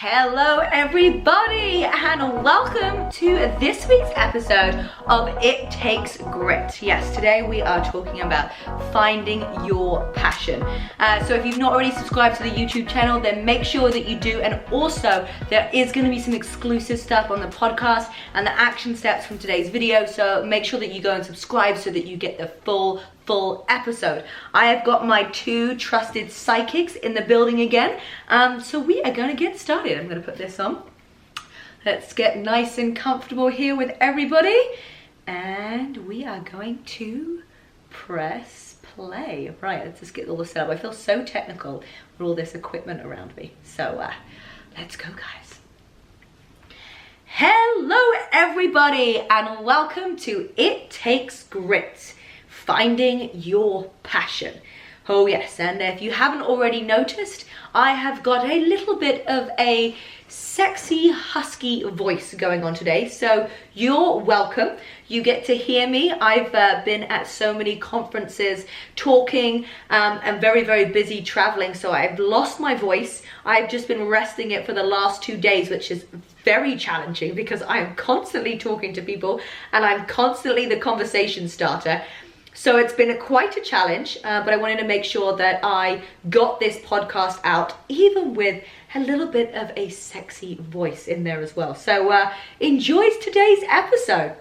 Hello everybody and welcome to this week's episode of It Takes Grit. Yes, today we are talking about finding your passion. So if you've not already subscribed to the YouTube channel, then make sure that you do. And also there is going to be some exclusive stuff on the podcast and the action steps from today's video. So make sure that you go and subscribe so that you get the full episode. I have got my two trusted psychics in the building again. So we are going to get started. I'm going to put this on. Let's get nice and comfortable here with everybody. And we are going to press play. Right, let's just get all this set up. I feel so technical with all this equipment around me. So let's go, guys. Hello everybody and welcome to It Takes Grit. Finding your passion. Oh yes, and if you haven't already noticed, I have got a little bit of a sexy husky voice going on today, so you're welcome. You get to hear me. I've been at so many conferences talking and very busy traveling, so I've lost my voice. I've just been resting it for the last 2 days, which is very challenging because I'm constantly talking to people and I'm constantly the conversation starter. So it's been quite a challenge, but I wanted to make sure that I got this podcast out, even with a little bit of a sexy voice in there as well. So enjoy today's episode.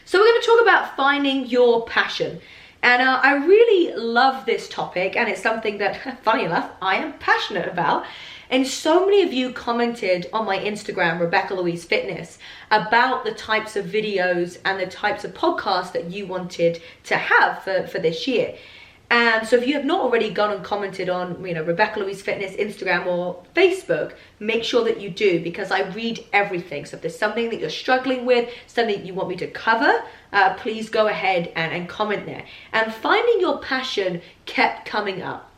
So we're going to talk about finding your passion. And I really love this topic, and it's something that, funny enough, I am passionate about. And so many of you commented on my Instagram, Rebecca-Louise Fitness, about the types of videos and the types of podcasts that you wanted to have for this year. And so if you have not already gone and commented on, Rebecca-Louise Fitness, Instagram or Facebook, make sure that you do, because I read everything. So if there's something that you're struggling with, something you want me to cover, please go ahead and comment there. And finding your passion kept coming up.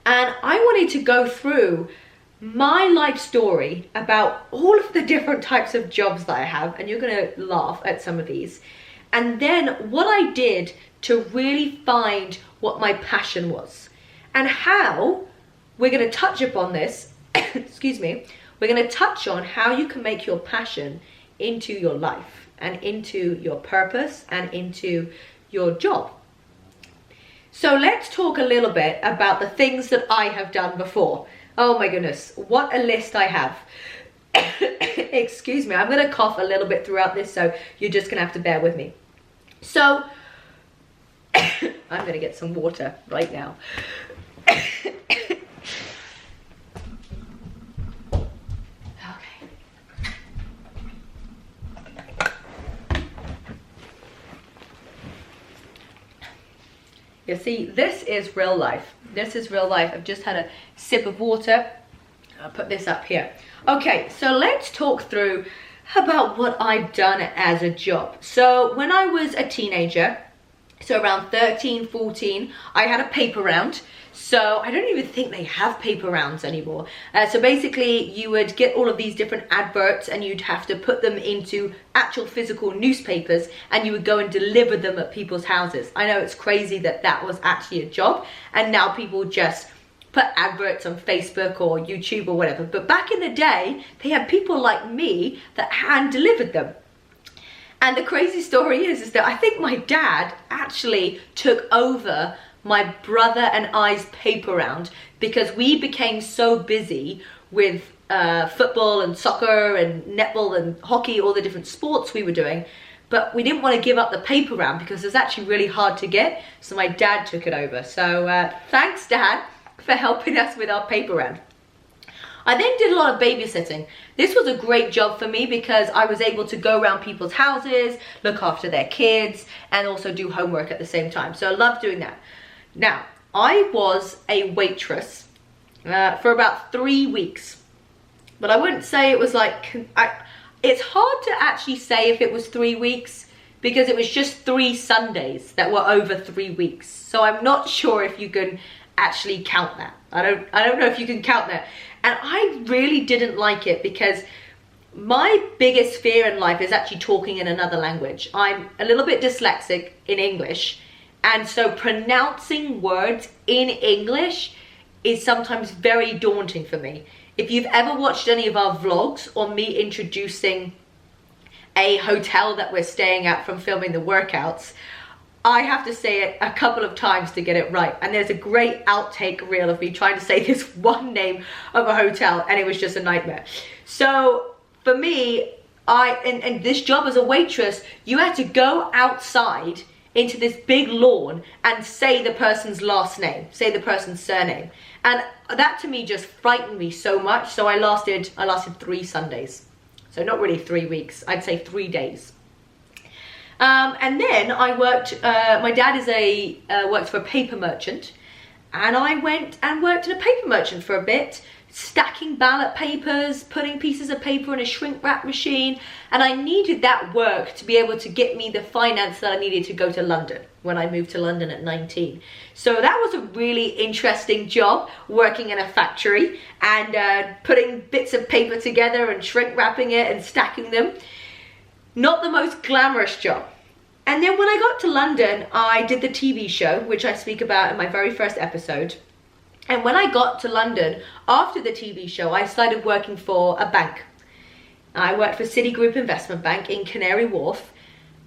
And I wanted to go through my life story about all of the different types of jobs that I have, and you're going to laugh at some of these. And then what I did to really find what my passion was, and how we're going to touch upon this, excuse me, we're going to touch on how you can make your passion into your life and into your purpose and into your job. So let's talk a little bit about the things that I have done before. Oh my goodness, what a list I have. Excuse me, I'm going to cough a little bit throughout this, so you're just going to have to bear with me. So, I'm going to get some water right now. You see, this is real life. This is real life. I've just had a sip of water. I'll put this up here. Okay, so let's talk through about what I've done as a job. So when I was a teenager, so around 13, 14, I had a paper round. So I don't even think they have paper rounds anymore. So basically you would get all of these different adverts and you'd have to put them into actual physical newspapers and you would go and deliver them at people's houses. I know it's crazy that that was actually a job, and now people just put adverts on Facebook or YouTube or whatever. But back in the day, they had people like me that hand delivered them. And the crazy story is that I think my dad actually took over my brother and I's paper round because we became so busy with football and soccer and netball and hockey, all the different sports we were doing, but we didn't want to give up the paper round because it was actually really hard to get, so my dad took it over. So thanks, Dad, for helping us with our paper round. I then did a lot of babysitting. This was a great job for me because I was able to go around people's houses, look after their kids, and also do homework at the same time. So I loved doing that. Now, I was a waitress for about 3 weeks, but I wouldn't say it was like, it's hard to actually say if it was 3 weeks because it was just 3 Sundays that were over 3 weeks. So I'm not sure if you can actually count that. I don't know if you can count that. And I really didn't like it because my biggest fear in life is actually talking in another language. I'm a little bit dyslexic in English, and so pronouncing words in English is sometimes very daunting for me. If you've ever watched any of our vlogs or me introducing a hotel that we're staying at from filming the workouts, I have to say it a couple of times to get it right. And there's a great outtake reel of me trying to say this one name of a hotel, and it was just a nightmare. So for me, in this job as a waitress, you had to go outside into this big lawn and say the person's last name, say the person's surname. And that to me just frightened me so much. So I lasted 3 Sundays. So not really 3 weeks, I'd say 3 days. And then I worked, my dad works for a paper merchant, and I went and worked in a paper merchant for a bit, stacking ballot papers, putting pieces of paper in a shrink wrap machine, and I needed that work to be able to get me the finance that I needed to go to London when I moved to London at 19. So that was a really interesting job, working in a factory and putting bits of paper together and shrink wrapping it and stacking them. Not the most glamorous job. And then when I got to London, I did the TV show, which I speak about in my very first episode. And when I got to London, after the TV show, I started working for a bank. I worked for Citigroup Investment Bank in Canary Wharf.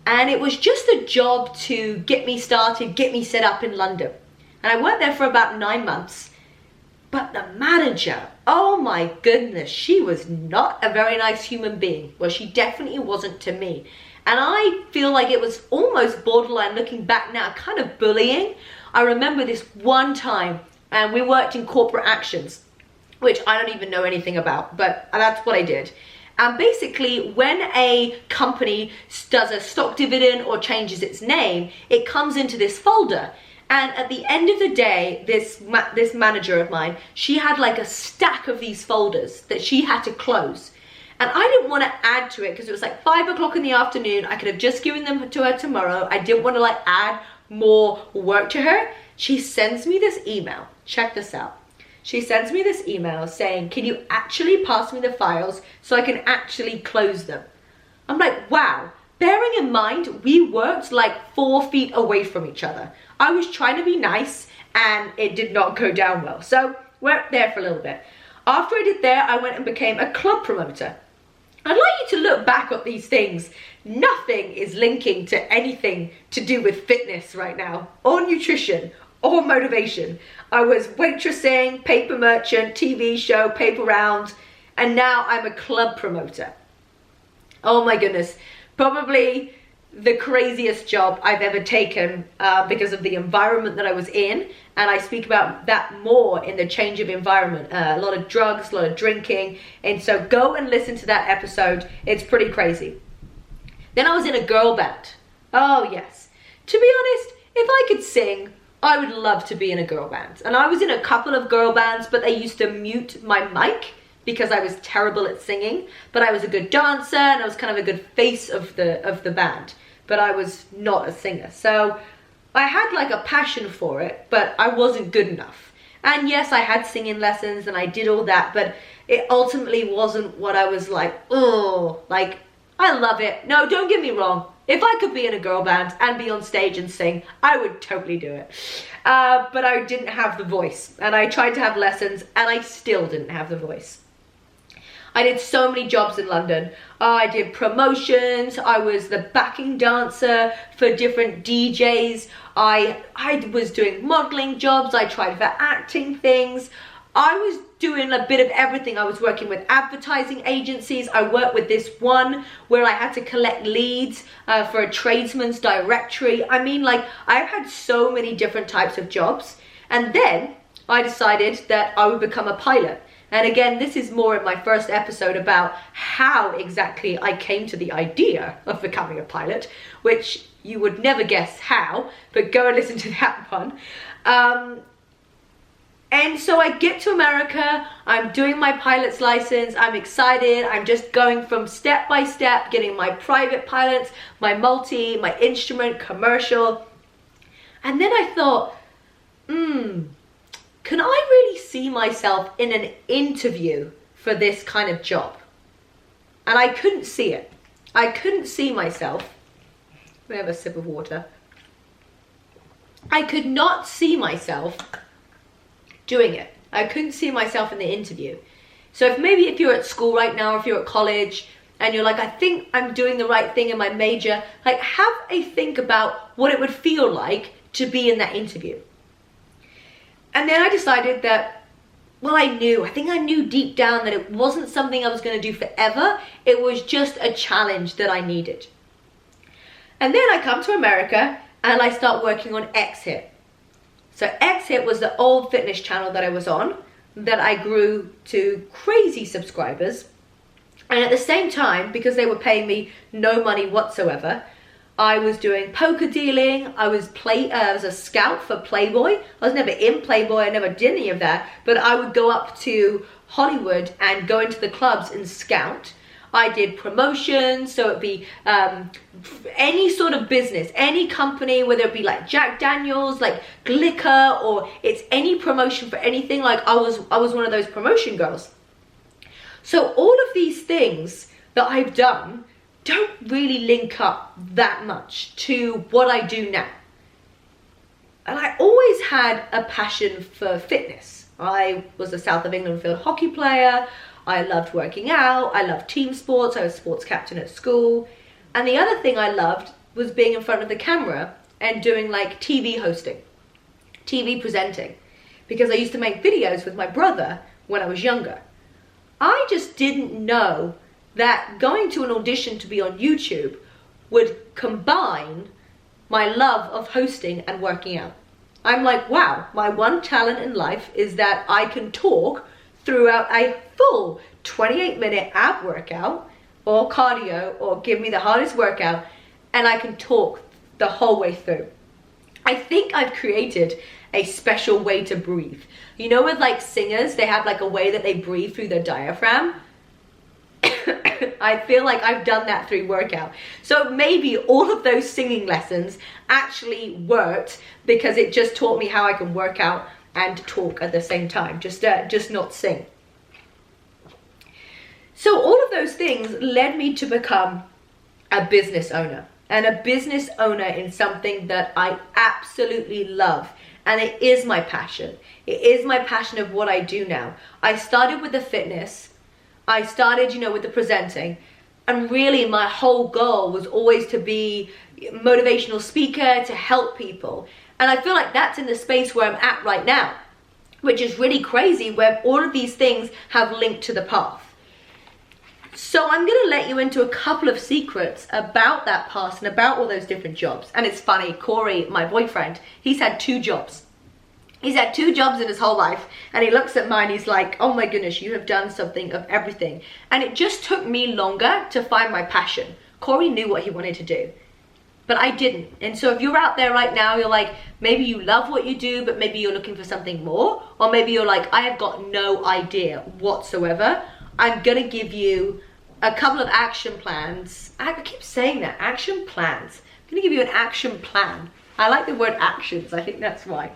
And it was just a job to get me started, get me set up in London. And I worked there for about 9 months. But the manager, oh my goodness, she was not a very nice human being. Well, she definitely wasn't to me. And I feel like it was almost borderline, looking back now, kind of bullying. I remember this one time, and we worked in corporate actions, which I don't even know anything about, but that's what I did. And basically, when a company does a stock dividend or changes its name, it comes into this folder. And at the end of the day, this manager of mine, she had like a stack of these folders that she had to close. And I didn't want to add to it because it was like 5 o'clock in the afternoon. I could have just given them to her tomorrow. I didn't want to like add more work to her. She sends me this email. Check this out. She sends me this email saying, can you actually pass me the files so I can actually close them? I'm like, wow. Bearing in mind, we worked like 4 feet away from each other. I was trying to be nice and it did not go down well. So worked there for a little bit. After I did there, I went and became a club promoter. I'd like you to look back at these things. Nothing is linking to anything to do with fitness right now, or nutrition, or motivation. I was waitressing, paper merchant, TV show, paper round, and now I'm a club promoter. Oh my goodness. Probably the craziest job I've ever taken because of the environment that I was in. And I speak about that more in the change of environment. A lot of drugs, a lot of drinking. And so go and listen to that episode. It's pretty crazy. Then I was in a girl band. Oh yes. To be honest, if I could sing, I would love to be in a girl band. And I was in a couple of girl bands, but they used to mute my mic because I was terrible at singing. But I was a good dancer and I was kind of a good face of the band. But I was not a singer. So I had like a passion for it, but I wasn't good enough. And yes, I had singing lessons and I did all that, but it ultimately wasn't what I was like, oh, like, I love it. No, don't get me wrong. If I could be in a girl band and be on stage and sing, I would totally do it. But I didn't have the voice. And I tried to have lessons and I still didn't have the voice. I did so many jobs in London. I did promotions. I was the backing dancer for different DJs. I was doing modeling jobs. I tried for acting things. I was doing a bit of everything. I was working with advertising agencies. I worked with this one where I had to collect leads for a tradesman's directory. I mean, like, I've had so many different types of jobs. And then I decided that I would become a pilot. And again, this is more in my first episode about how exactly I came to the idea of becoming a pilot, which you would never guess how, but go and listen to that one. And so I get to America, I'm doing my pilot's license, I'm excited, I'm just going from step by step, getting my private pilots, my multi, my instrument, commercial. And then I thought, can I really see myself in an interview for this kind of job? And I couldn't see it. I couldn't see myself. Let me have a sip of water. I could not see myself doing it. I couldn't see myself in the interview. So if you're at school right now, or if you're at college, and you're like, I think I'm doing the right thing in my major, like have a think about what it would feel like to be in that interview. And then I decided that, well, I think I knew deep down that it wasn't something I was going to do forever. It was just a challenge that I needed. And then I come to America and I start working on X-Hit. So X-Hit was the old fitness channel that I was on, that I grew to crazy subscribers. And at the same time, because they were paying me no money whatsoever, I was doing poker dealing. I was a scout for Playboy. I was never in Playboy. I never did any of that. But I would go up to Hollywood and go into the clubs and scout. I did promotions, so it'd be any sort of business, any company, whether it be like Jack Daniels, like Glicker, or it's any promotion for anything. Like I was one of those promotion girls. So all of these things that I've done don't really link up that much to what I do now. And I always had a passion for fitness. I was a South of England field hockey player. I loved working out. I loved team sports. I was sports captain at school. And the other thing I loved was being in front of the camera and doing like TV hosting, TV presenting, because I used to make videos with my brother when I was younger. I just didn't know that going to an audition to be on YouTube would combine my love of hosting and working out. I'm like, wow, my one talent in life is that I can talk throughout a full 28-minute ab workout or cardio, or give me the hardest workout, and I can talk the whole way through. I think I've created a special way to breathe. You know, with like singers, they have like a way that they breathe through their diaphragm. I feel like I've done that through workout. So maybe all of those singing lessons actually worked because it just taught me how I can work out and talk at the same time, just not sing. So all of those things led me to become a business owner, and a business owner in something that I absolutely love. And it is my passion. It is my passion of what I do now. I started with the fitness. I started, with the presenting. And really my whole goal was always to be a motivational speaker, to help people. And I feel like that's in the space where I'm at right now, which is really crazy, where all of these things have linked to the path. So I'm going to let you into a couple of secrets about that past and about all those different jobs. And it's funny, Corey, my boyfriend, he's had 2 jobs. He's had 2 jobs in his whole life, and he looks at mine, he's like, oh my goodness, you have done something of everything. And it just took me longer to find my passion. Corey knew what he wanted to do, but I didn't. And so if you're out there right now, you're like, maybe you love what you do, but maybe you're looking for something more, or maybe you're like, I have got no idea whatsoever. I'm gonna give you a couple of action plans. I keep saying that, action plans. I'm gonna give you an action plan. I like the word actions, I think that's why.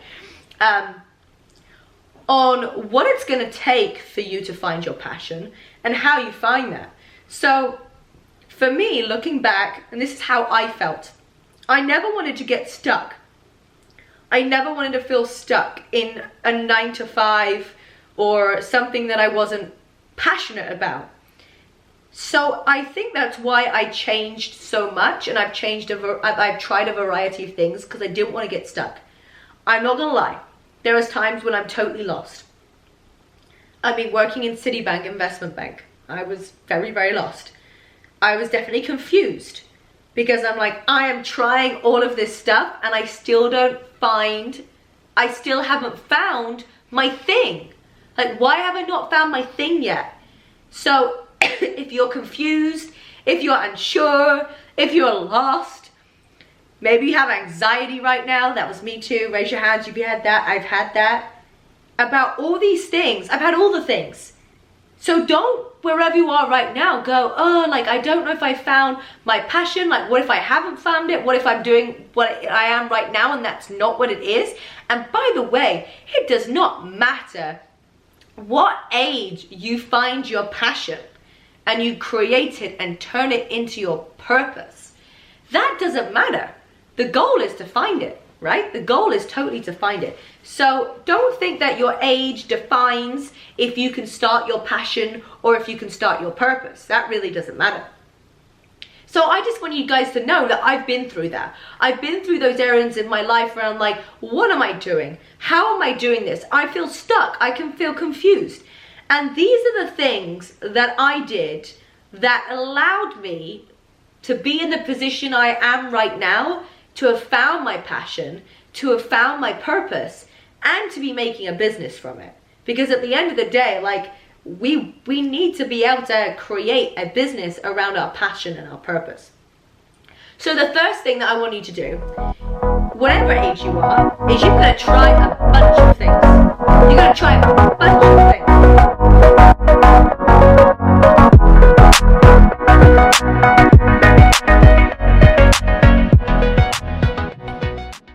On what it's gonna take for you to find your passion and how you find that. So for me, looking back, and this is how I felt, I never wanted to get stuck. I never wanted to feel stuck in a 9-to-5 or something that I wasn't passionate about. So I think that's why I changed so much, and I've tried a variety of things because I didn't want to get stuck. I'm not gonna lie, there was times when I'm totally lost. I've been working in Citibank investment bank. I was very, very lost. I was definitely confused because I'm like, I am trying all of this stuff and I still haven't found my thing. Like, why have I not found my thing yet? So if you're confused, if you're unsure, if you're lost, maybe you have anxiety right now. That was me too. Raise your hands if you had that. I've had that. About all these things. I've had all the things. So don't, wherever you are right now, go, oh, like, I don't know if I found my passion. Like, what if I haven't found it? What if I'm doing what I am right now and that's not what it is? And by the way, it does not matter what age you find your passion and you create it and turn it into your purpose. That doesn't matter. The goal is to find it. right? The goal is totally to find it. So don't think that your age defines if you can start your passion or if you can start your purpose. That really doesn't matter. So I just want you guys to know that I've been through that. I've been through those areas in my life where I'm like, what am I doing? How am I doing this? I feel stuck. I can feel confused. And these are the things that I did that allowed me to be in the position I am right now, to have found my passion, to have found my purpose, and to be making a business from it. Because at the end of the day, like, we need to be able to create a business around our passion and our purpose. So the first thing that I want you to do, whatever age you are, is you're going to try a bunch of things. You're going to try a bunch